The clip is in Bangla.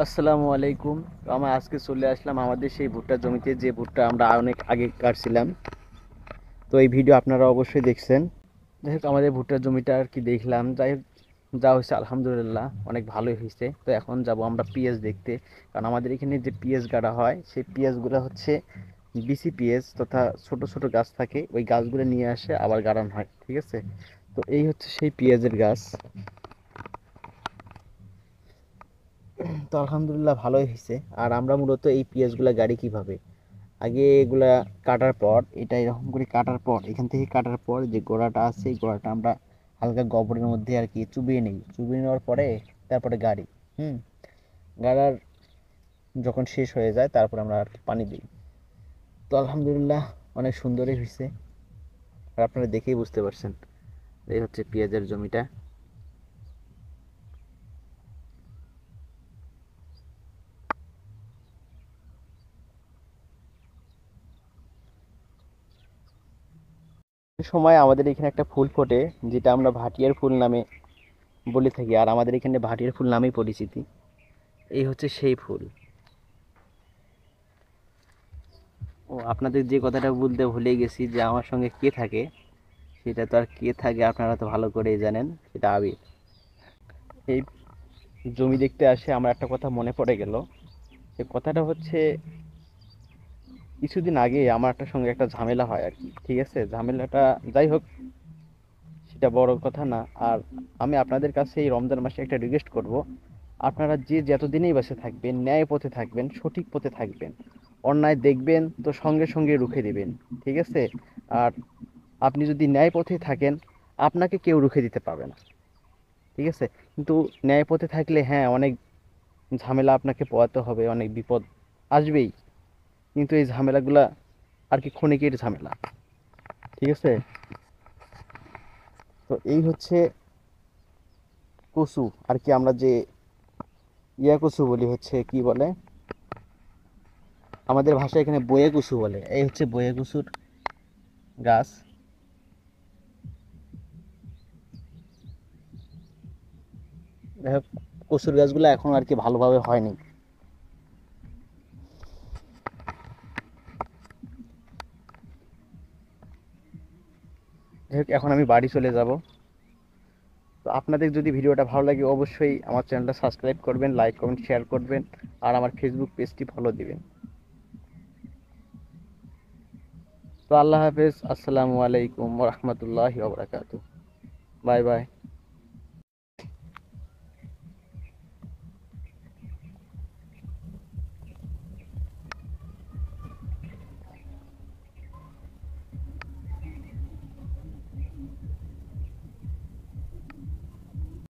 আসসালামু আলাইকুম। তো আমরা আজকে চলে আসলাম আমাদের সেই ভুট্টা জমিতে, যে ভুট্টা আমরা অনেক আগে কাটছিলাম। তো এই ভিডিও আপনারা অবশ্যই দেখছেন। যাই হোক, আমাদের ভুট্টার জমিটা আর কি দেখলাম। যাই হোক, যা হয়েছে আলহামদুলিল্লাহ অনেক ভালোই হয়েছে। তো এখন যাব আমরা পিএস দেখতে, কারণ আমাদের এখানে যে পিএস গাড়া হয় সেই পিএসগুলো হচ্ছে বিসি পিএস, তথা ছোট ছোট গাছ থাকে, ওই গাছগুলো নিয়ে আসে আবার গাড়ানো হয়, ঠিক আছে। তো এই হচ্ছে সেই পিঁয়াজের গাছ। তো আলহামদুলিল্লাহ ভালোই হয়েছে। আর আমরা মূলত এই পেঁয়াজগুলা গাড়ি কিভাবে, আগে এগুলা কাটার পর, এটা এরকম করে কাটার পর, এখান থেকে কাটার পর যে গোড়াটা আছে এই গোড়াটা আমরা হালকা গোবরের মধ্যে আর কি চুবিয়ে নিই। চুবিয়ে নেওয়ার পরে তারপরে গাড়ি, হুম, গাড়ার যখন শেষ হয়ে যায় তারপর আমরা আর কি পানি দিই। তো আলহামদুলিল্লাহ অনেক সুন্দরই হয়েছে। আর আপনারা দেখেই বুঝতে পারছেন, এই হচ্ছে পেঁয়াজের জমিটা। সময় আমাদের এখানে একটা ফুল ফোটে, যেটা আমরা ভাটিয়ার ফুল নামে বলে থাকি, আর আমাদের এখানে ভাটিয়ার ফুল নামেই পরিচিতি। এই হচ্ছে সেই ফুল। ও, আপনাদের যে কথাটা বলতে ভুলে গেছি, যে আমার সঙ্গে কে থাকে, সেটা তো আর কে থাকে আপনারা তো ভালো করেই জানেন, সেটা আবির। এই জমি দেখতে আসে আমার একটা কথা মনে পড়ে গেল। সে কথাটা হচ্ছে, কিছুদিন আগে আমার একটা সঙ্গে একটা ঝামেলা হয় আর কি, ঠিক আছে। ঝামেলাটা যাই হোক, সেটা বড় কথা না। আর আমি আপনাদের কাছে এই রমজান মাসে একটা রিকোয়েস্ট করব, আপনারা যে যতদিনই বাসে থাকবেন, ন্যায় পথে থাকবেন, সঠিক পথে থাকবেন। অন্যায় দেখবেন তো সঙ্গে সঙ্গে রুখে দিবেন, ঠিক আছে। আর আপনি যদি ন্যায় পথে থাকেন, আপনাকে কেউ রুখে দিতে পারবে না, ঠিক আছে। কিন্তু ন্যায় পথে থাকলে হ্যাঁ, অনেক ঝামেলা আপনাকে পোহাতে হবে, অনেক বিপদ আসবেই। কিন্তু এই ঝামেলাগুলা আর কি ক্ষণিকের ঝামেলা, ঠিক আছে। তো এই হচ্ছে কচু আর কি, আমরা যে কচু বলি, হচ্ছে কি বলে আমাদের ভাষায় এখানে বয়ে কচু বলে। এই হচ্ছে বয়ে কচুর গাছ। যাই হোক, কচুর গাছগুলো এখন আর কি ভালোভাবে হয়নি। যাই হোক, এখন আমি বাড়ি চলে যাব। তো আপনাদের যদি ভিডিওটা ভালো লাগে, অবশ্যই আমার চ্যানেলটা সাবস্ক্রাইব করবেন, লাইক কমেন্ট শেয়ার করবেন, আর আমার ফেসবুক পেজটি ফলো দিবেন। তো আল্লাহ হাফেজ, আসসালামু আলাইকুম রহমতুল্লাহি ওয়া বারাকাতুহু। Bye bye.